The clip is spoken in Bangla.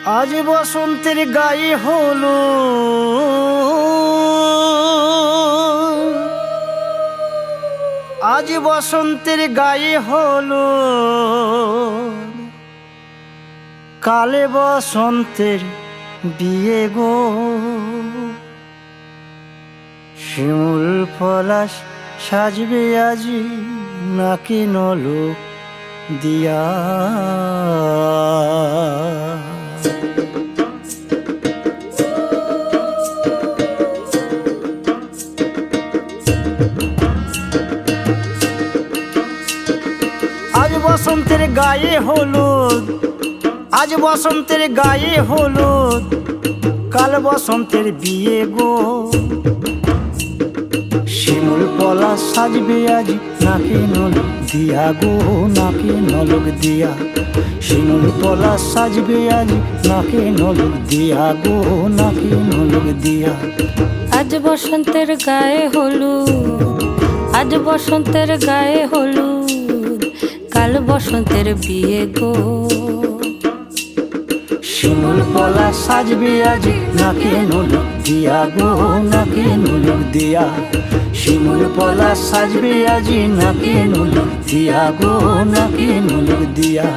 আজ বসন্তের গায়ে হলো আজ বসন্তের গায়ে হলো কালে বসন্তের বিয়ে গো। শিমুল পলাশ সাজবে আজি নাকি নলক দিয়া। আজ বসন্তের গায়ে হলুদ আজ বসন্তের গায়ে হলুদ কাল বসন্তের বিয়ে গো। শিমুল পলাশ সাজবে আজ নাকি নলক দিয়া গো, নাকি নলক দিয়া। শিমুল পলাশ সাজবে আজ নাকি নলক দিয়া গো, নাকি নলক দিয়া। আজ বসন্তের গায়ে হলুদ আজ বসন্তের গায়ে হলুদ কাল বসন্তের বিয়ে গো। শিমুল পলাশ সাজবে আজ নাকি নলক দিয়া গো, নাকি নলক দিয়া। শিমুল পলাশ সাজবে আজ নাকি নলক দিয়া গো, নাকি নলক দিয়া।